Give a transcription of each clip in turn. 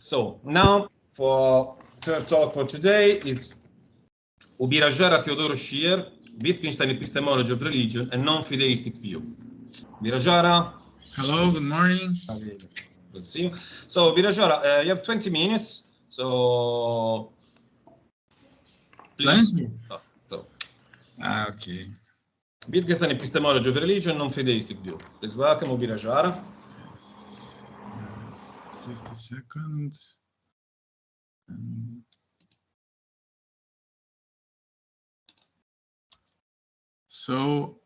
So now for third talk for today is Ubirajara Theodoro Schier, Wittgenstein Epistemology of Religion and Non-Fideistic View. Ubirajara. Hello, good morning. Good to see you. So Ubirajara, you have 20 minutes. So please. Okay. Wittgenstein Epistemology of Religion, Non-Fideistic View. Please welcome Ubirajara. Just a second. So,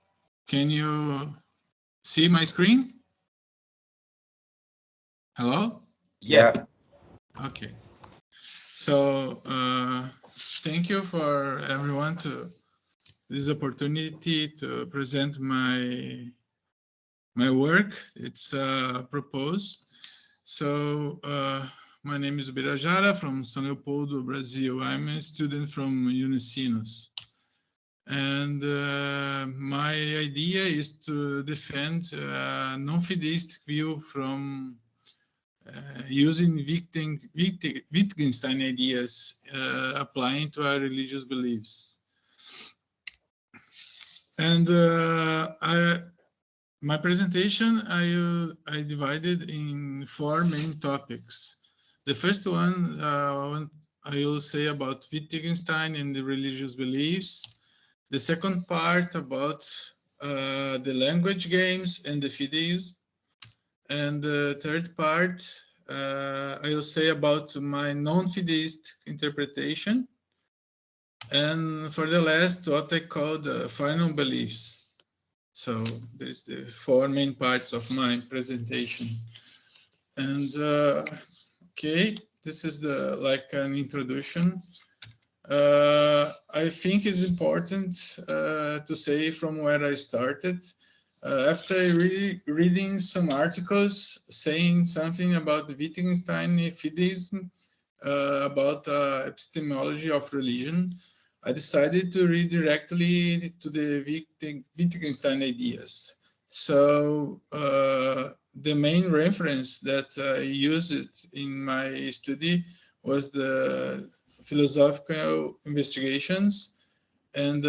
can you see my screen? Hello? Yeah. Okay. So, thank you for everyone to this opportunity to present my work. It's proposed. So, my name is Ubirajara from São Leopoldo, Brazil. I'm a student from Unisinos. And my idea is to defend a non-fideistic view from using Wittgenstein ideas applying to our religious beliefs. And my presentation, I divided in 4 main topics. The first one, I will say about Wittgenstein and the religious beliefs. The second part about the language games and the fideism. And the third part, I will say about my non-fideist interpretation. And for the last, what I call the final beliefs. So there's the 4 main parts of my presentation. And okay, this is like an introduction. I think it's important to say from where I started. After reading some articles saying something about the Wittgenstein fideism, about epistemology of religion, I decided to read directly to the Wittgenstein ideas. So the main reference that I used in my study was the philosophical investigations, and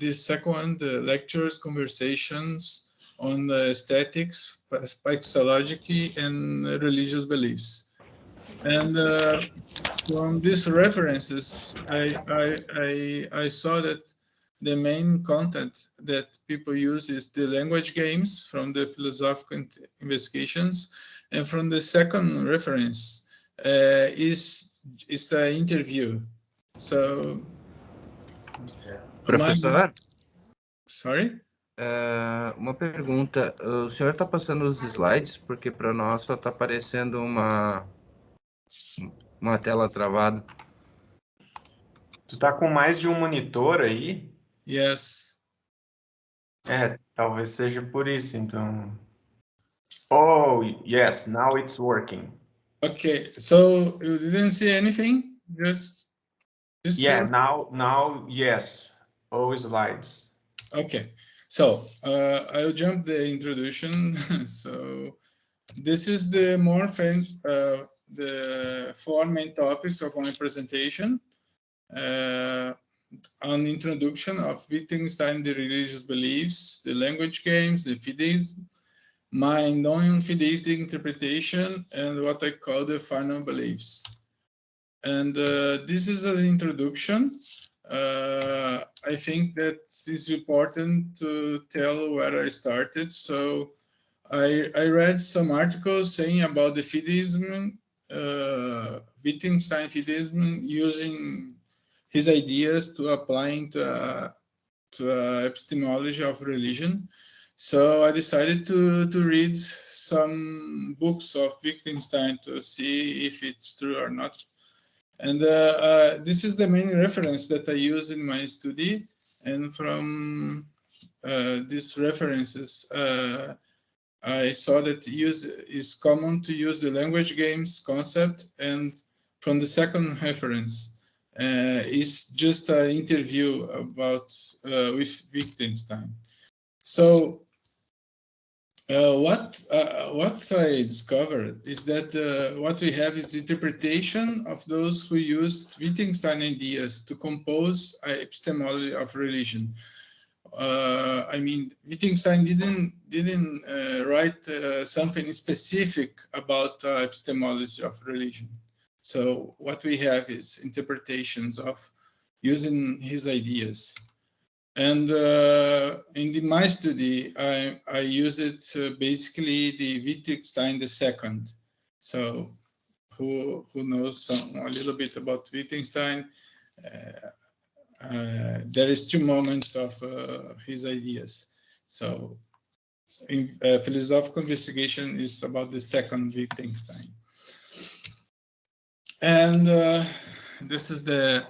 this second one, the lectures, conversations on aesthetics, psychology, and religious beliefs. And from these references, I saw that the main content that people use is the language games from the philosophical investigations, and from the second reference is the interview. So, professor? Sorry? Uma pergunta, o senhor está passando os slides porque para nós só está aparecendo uma tela travada. Tu tá com mais de um monitor aí? Yes. Talvez seja por isso, então. Oh, yes, now it's working. Okay, so you didn't see anything? Just yeah, now, yes, all slides. Okay, so I'll jump the introduction. So this is the the 4 main topics of my presentation. An introduction of Wittgenstein, the religious beliefs, the language games, the fideism, my non-fideistic interpretation, and what I call the final beliefs. And this is an introduction. I think that it's important to tell where I started. So I read some articles saying about the fideism, Wittgenstein fideism, using his ideas to applying to epistemology of religion. So I decided to read some books of Wittgenstein to see if it's true or not. And this is the main reference that I use in my study. And from these references, I saw that is common to use the language games concept. And from the second reference, is just an interview about with Wittgenstein. So What I discovered is that what we have is the interpretation of those who used Wittgenstein ideas to compose epistemology of religion. I mean, Wittgenstein didn't write something specific about epistemology of religion. So what we have is interpretations of using his ideas. And in my study, I use it basically the Wittgenstein II. So who knows a little bit about Wittgenstein? There is 2 moments of his ideas. So philosophical investigation is about the second Wittgenstein. And this is the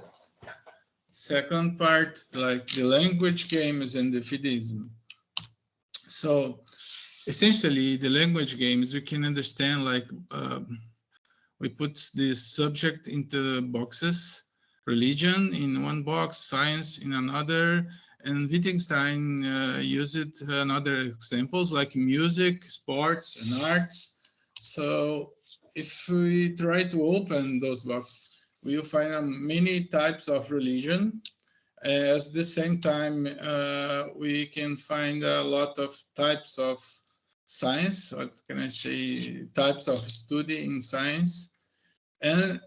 second part, like the language games and the fideism. So essentially, the language games, we can understand like we put the subject into boxes, religion in one box, science in another, and Wittgenstein used another examples like music, sports, and arts. So if we try to open those boxes, we will find many types of religion. At the same time, we can find a lot of types of science, what can I say, types of study in science. And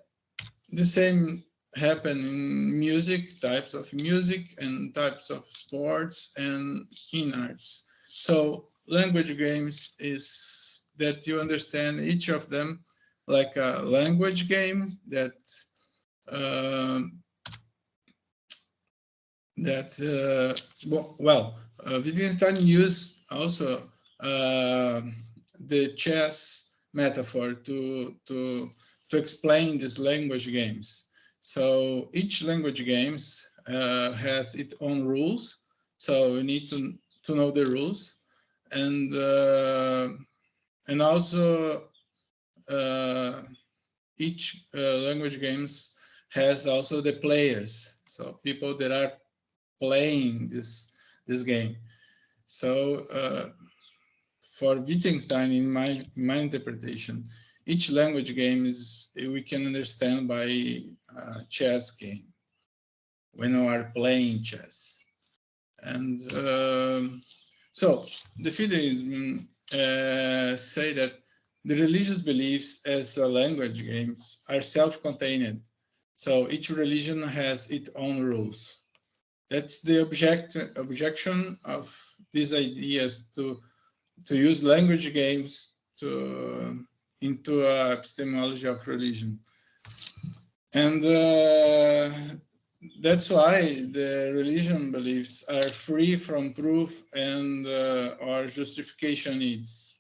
the same happen in music, types of music and types of sports and in arts. So language games is that you understand each of them like a language game that Wittgenstein used also the chess metaphor to explain these language games. So each language games has its own rules. So you need to know the rules, and also each language games has also the players. So people that are playing this game. So for Wittgenstein, in my interpretation, each language game is we can understand by a chess game when we are playing chess. And so the Fideism say that the religious beliefs as language games are self-contained. So each religion has its own rules. That's the objection of these ideas to use language games into epistemology of religion. And that's why the religion beliefs are free from proof and or justification needs.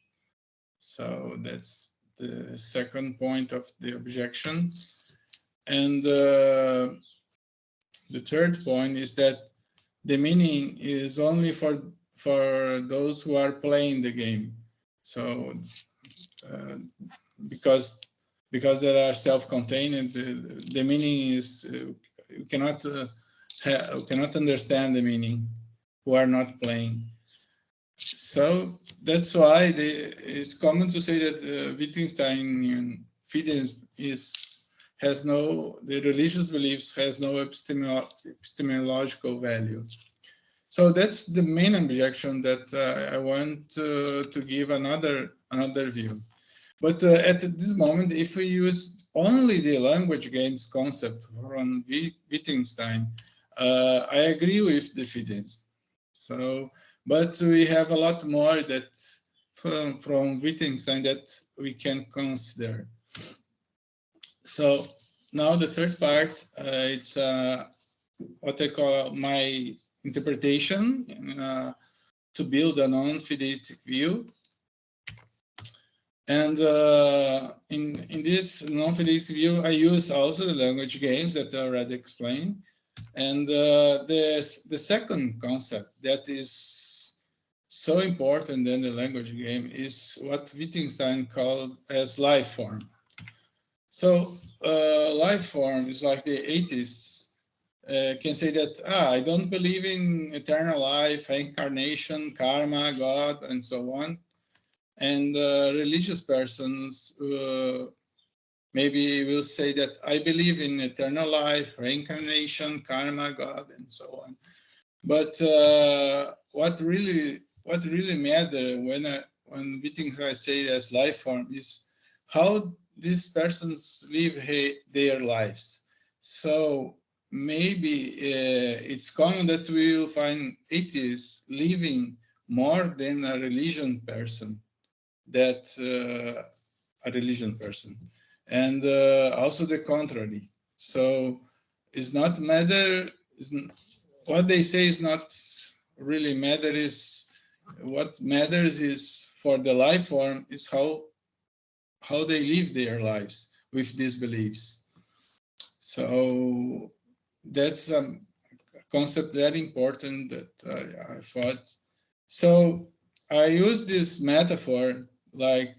So that's the second point of the objection. And the third point is that the meaning is only for those who are playing the game. So because they are self-contained, the meaning is you cannot understand the meaning who are not playing. So that's why it's common to say that Wittgenstein Fideism the religious beliefs has no epistemological value. So that's the main objection that I want to give another view. But at this moment, if we use only the language games concept from Wittgenstein, I agree with the Fideism. So, but we have a lot more that from Wittgenstein that we can consider. So now the third part, it's what I call my interpretation to build a non-fideistic view. And in this non-fideistic view, I use also the language games that I already explained. And the second concept that is so important in the language game is what Wittgenstein called as Lifeform. So Lifeform is like the atheists can say that, I don't believe in eternal life, reincarnation, karma, God, and so on. And religious persons maybe will say that I believe in eternal life, reincarnation, karma, God, and so on. But what really matters when Wittgenstein say as life form is how these persons live their lives. So maybe it's common that we will find atheists living more than a religion person, and also the contrary. So it's not matter. What they say is not really matter. Is what matters is for the life form is how they live their lives with these beliefs. So that's a concept very important that I thought. So I use this metaphor like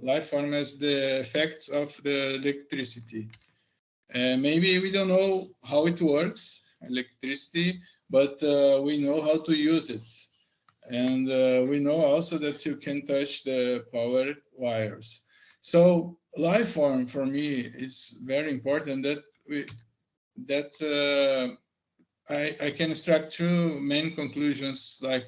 life form as the effects of the electricity. Maybe we don't know how it works, electricity, but we know how to use it. And we know also that you can touch the power wires. So life form for me is very important that I can extract two main conclusions. Like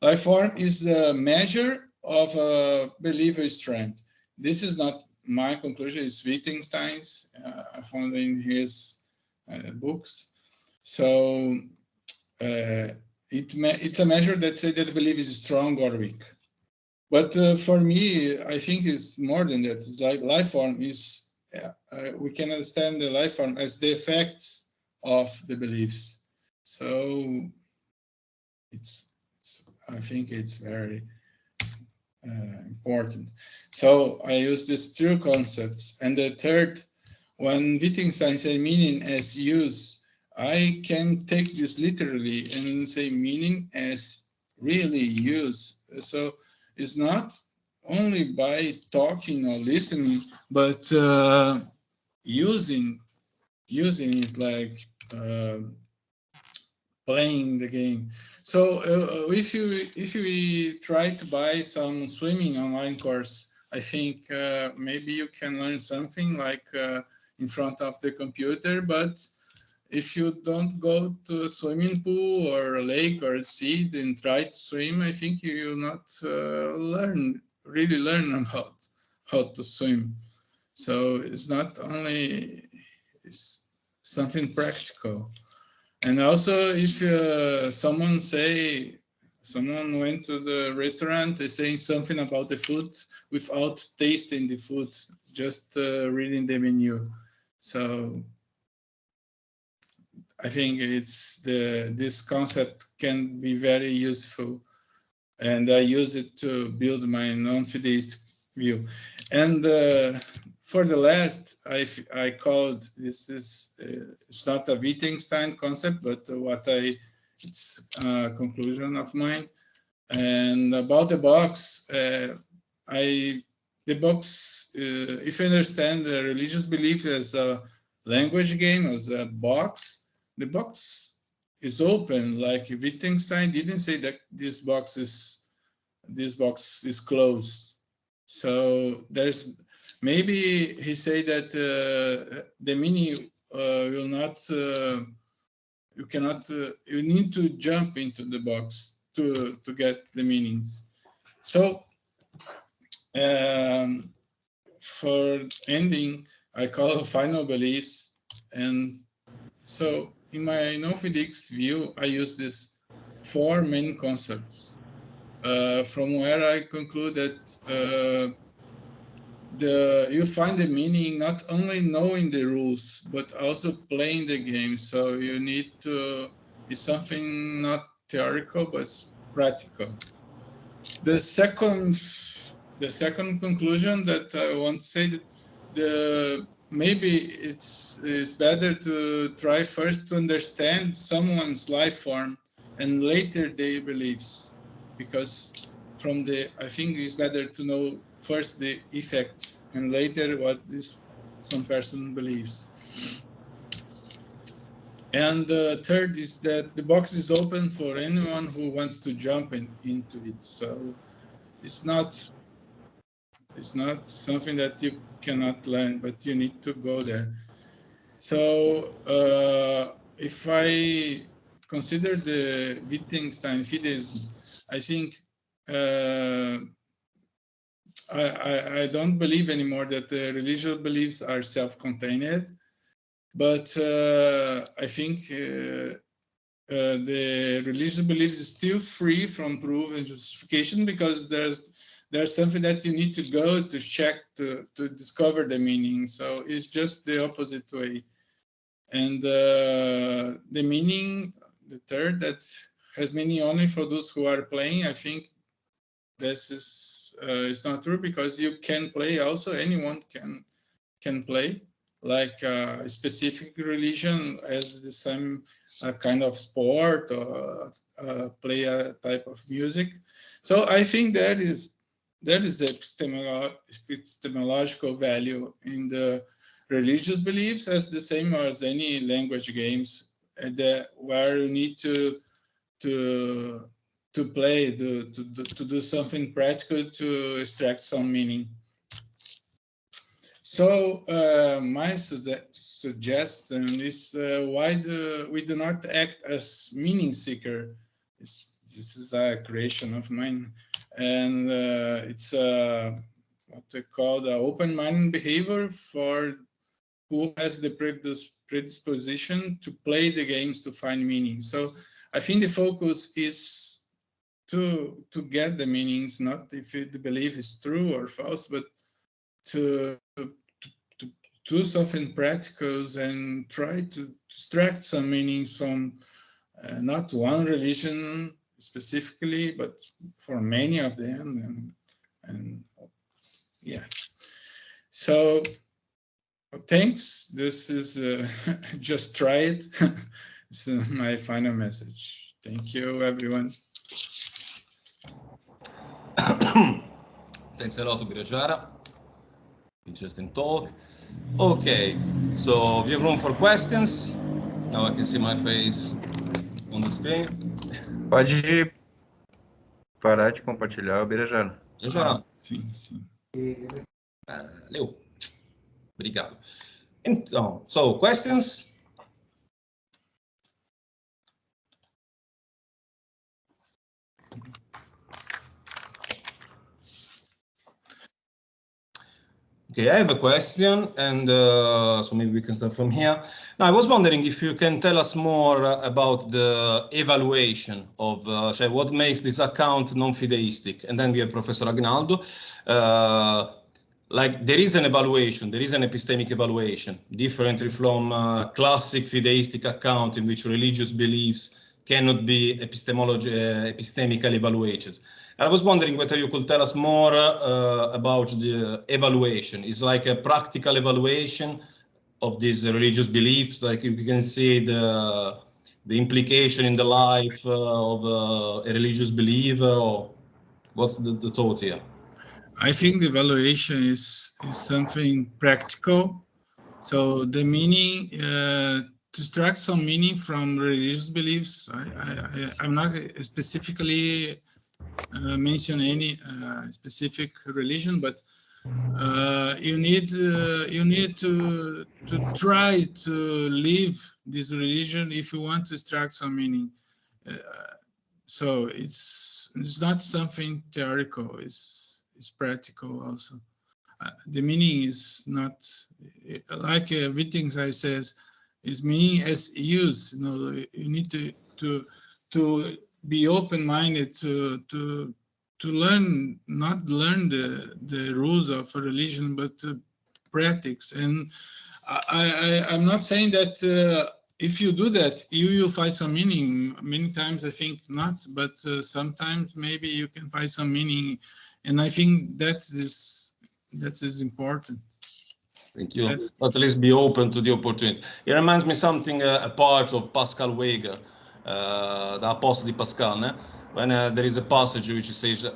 life form is the measure of a believer's strength. This is not my conclusion, it's Wittgenstein's. I found in his books. So it's a measure that says that the belief is strong or weak. But for me, I think it's more than that. It's like life form is, we can understand the life form as the effects of the beliefs. So I think it's very important. So I use these two concepts. And the third, when Wittgenstein says meaning as use, I can take this literally and say meaning as really use. So it's not only by talking or listening, but using it like playing the game. So if we try to buy some swimming online course, I think maybe you can learn something like in front of the computer, but if you don't go to a swimming pool or a lake or a sea and try to swim, I think you will not really learn about how to swim. So it's not only it's something practical. And also, if someone went to the restaurant, they saying something about the food without tasting the food, just reading the menu. So I think this concept can be very useful, and I use it to build my non-fideistic view. And for the last, I called this is it's not a Wittgenstein concept, but it's a conclusion of mine. And about the box, the box, if you understand the religious belief as a language game, as a box, the box is open. Like Wittgenstein didn't say that this box is closed. So there's maybe he say that the meaning will not. You cannot. You need to jump into the box to get the meanings. So for ending, I call final beliefs, and so in my non-fideistic view, I use these four main concepts. From where I conclude that you find the meaning not only knowing the rules, but also playing the game. So you need to be something not theoretical, but practical. The second conclusion that I want to say that maybe it's better to try first to understand someone's life form and later their beliefs, because I think it's better to know first the effects and later what some person believes. And the third is that the box is open for anyone who wants to jump into it. So it's not something that you cannot learn, but you need to go there. So if I consider the Wittgenstein fideism, I think I don't believe anymore that the religious beliefs are self-contained, but I think the religious belief is still free from proof and justification, because there's something that you need to go to check to discover the meaning. So it's just the opposite way. And the meaning, the third, that has meaning only for those who are playing, I think this is not true, because you can play also, anyone can play, like a specific religion as the same kind of sport, or play a type of music. So I think that is the epistemological value in the religious beliefs, as the same as any language games, where you need to play, to do something practical to extract some meaning. So my suggestion is why we do not act as meaning seeker. This is a creation of mine, and it's what they call the open-minded behavior for who has the predisposition to play the games to find meaning. So I think the focus is to get the meanings, not if the belief is true or false, but to do something practical and try to extract some meanings from not one religion specifically, but for many of them, and yeah. So thanks. This is just try it. It's my final message. Thank you, everyone. Thanks a lot, Ubirajara. Interesting talk. Okay, so we have room for questions. Now I can see my face on the screen. Pode parar de compartilhar, Ubirajara. Ubirajara. Sim. Valeu. Obrigado. Então, so questions? Okay, I have a question, and so maybe we can start from here. Now, I was wondering if you can tell us more about the evaluation of what makes this account non-fideistic, and then we have Professor Agnaldo. Like there is an evaluation, there is an epistemic evaluation, differently from classic fideistic account in which religious beliefs cannot be epistemically evaluated. I was wondering whether you could tell us more about the evaluation. It's like a practical evaluation of these religious beliefs, like you can see the implication in the life of a religious believer, or what's the thought here? I think the evaluation is something practical. So the meaning, to extract some meaning from religious beliefs, I'm not specifically mention any specific religion, but you need to try to live this religion if you want to extract some meaning. So it's not something theoretical. It's practical also. The meaning is not like Wittgenstein says. Is meaning as use. You know, you need to be open-minded to learn, not learn the rules of a religion, but practice. And I'm not saying that if you do that, you will find some meaning. Many times I think not, but sometimes maybe you can find some meaning. And I think that is important. Thank you. At least be open to the opportunity. It reminds me something, a part of Pascal Weger, the Apostle of Pascal, when there is a passage which says,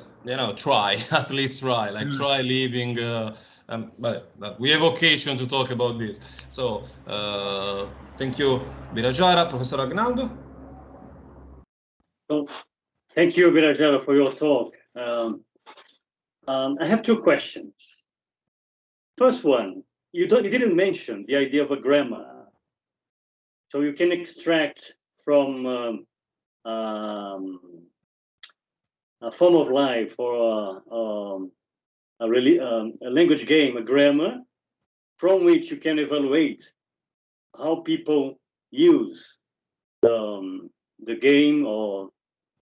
try, at least try, like try living. But we have occasion to talk about this. So thank you, Ubirajara. Professor Agnaldo. So, thank you, Ubirajara, for your talk. I have two questions. First one, you didn't mention the idea of a grammar. So you can extract from a form of life or a language game, a grammar, from which you can evaluate how people use the game or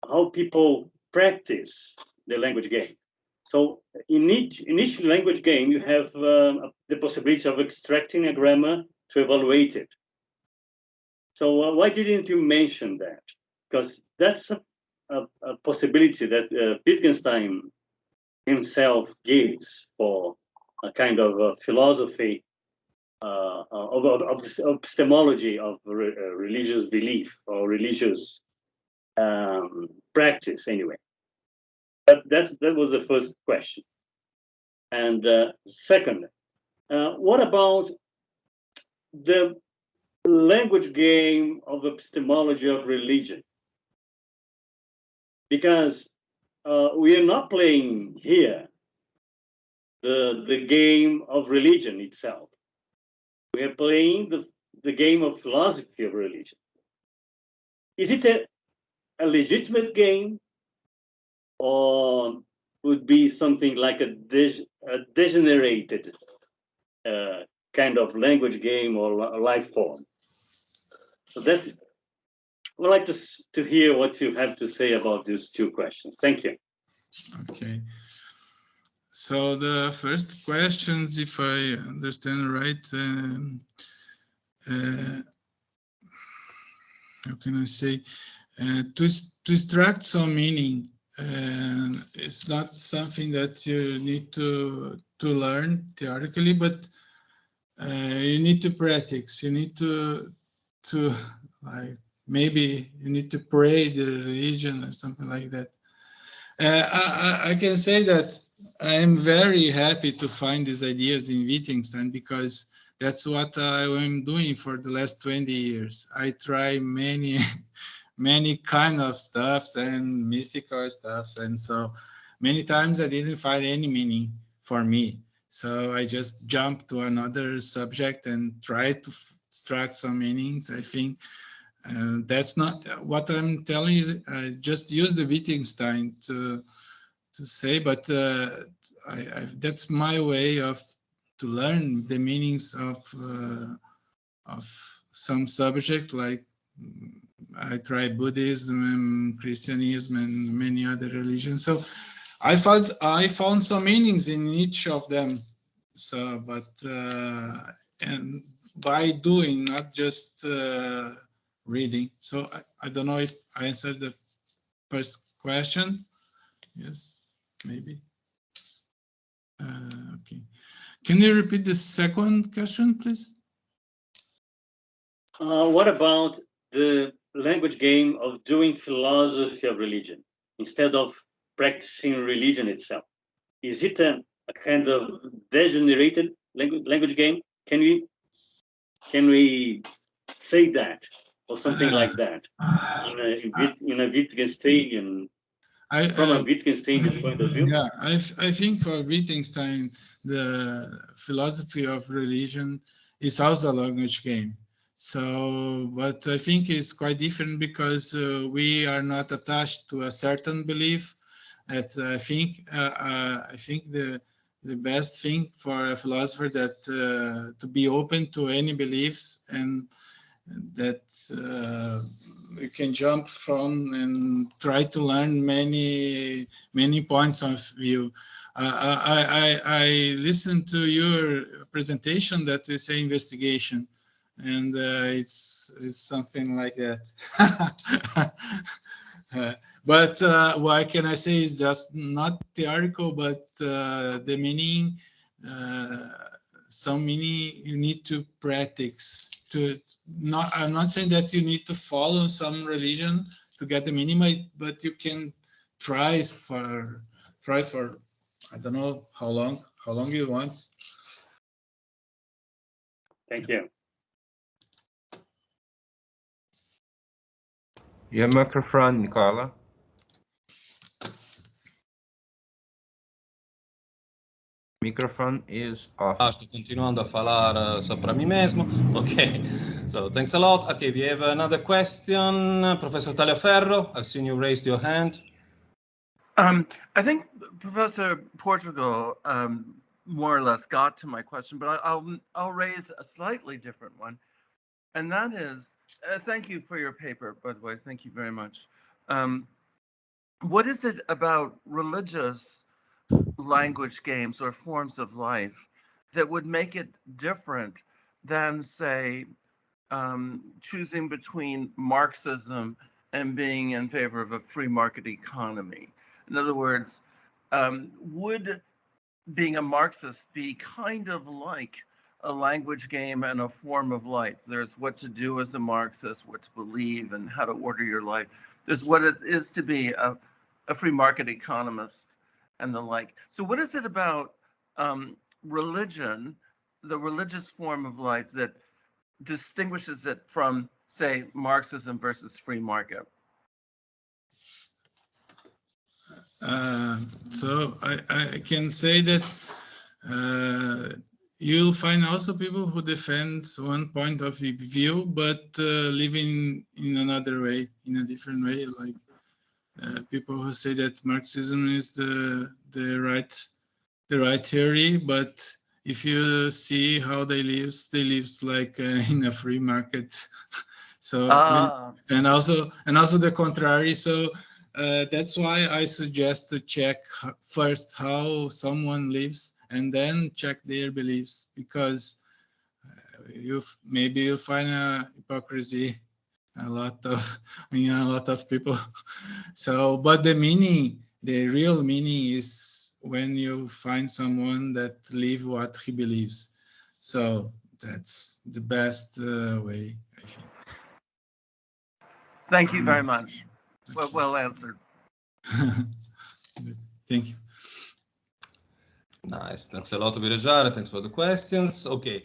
how people practice the language game. So in each language game, you have the possibility of extracting a grammar to evaluate it. So why didn't you mention that? Because that's a possibility that Wittgenstein himself gives for a kind of philosophy of epistemology of religious belief or religious practice, anyway. That was the first question. And second, what about the language game of epistemology of religion? Because we are not playing here the game of religion itself. We are playing the game of philosophy of religion. Is it a legitimate game, or would be something like a degenerated kind of language game or life form? So that's, I would like to hear what you have to say about these two questions. Thank you. Okay. So the first questions, if I understand right, how can I say, to extract some meaning, it's not something that you need to learn theoretically, but you need to practice. You need to like, maybe you need to pray the religion or something like that. I can say that I am very happy to find these ideas in Wittgenstein, because that's what I am doing for the last 20 years. I try many many kind of stuffs and mystical stuffs, and so many times I didn't find any meaning for me. So I just jumped to another subject and try to extract some meanings. I think that's not what I'm telling you. I just use the Wittgenstein to say, but that's my way of to learn the meanings of some subject. Like I try Buddhism and Christianism and many other religions. So I found some meanings in each of them. So, but and by doing, not just reading. So I don't know if I answered the first question. Yes, maybe. Okay. Can you repeat the second question, please? What about the language game of doing philosophy of religion instead of practicing religion itself? Is it a kind of degenerated language game? Can we say that, or something like that, in a Wittgensteinian, from a Wittgensteinian point of view? Yeah, I think for Wittgenstein, the philosophy of religion is also a language game. So, but I think it's quite different, because we are not attached to a certain belief. I think the best thing for a philosopher that to be open to any beliefs, and that you can jump from and try to learn many points of view. I listened to your presentation that you say investigation, and it's something like that. But what can I say is just not theoretical, but the meaning, some meaning you need to practice. I'm not saying that you need to follow some religion to get the meaning, but you can try for I don't know how long you want. Thank you. Your microphone, Nicola. Microphone is off. Sto continuando a falar sopra me mesmo. Okay, so thanks a lot. Okay, we have another question. Professor Tagliaferro, I've seen you raised your hand. I think Professor Portugal more or less got to my question, but I'll raise a slightly different one, and that is, thank you for your paper, by the way. Thank you very much. What is it about religious language games or forms of life that would make it different than, say, choosing between Marxism and being in favor of a free market economy? In other words, would being a Marxist be kind of like a language game and a form of life? There's what to do as a Marxist, what to believe, and how to order your life. There's what it is to be a free market economist and the like. So what is it about religion, the religious form of life, that distinguishes it from, say, Marxism versus free market? So I can say that you'll find also people who defend one point of view, but living in another way, in a different way, like people who say that Marxism is the right theory, but if you see how they live like in a free market. So and also the contrary. So that's why I suggest to check first how someone lives and then check their beliefs, because maybe you'll find a hypocrisy a lot of people. So, but the real meaning is when you find someone that live what he believes. So that's the best way, I think. Thank you very much. Well answered. Thank you. Nice. Thanks a lot, Ubirajara. Thanks for the questions. Okay.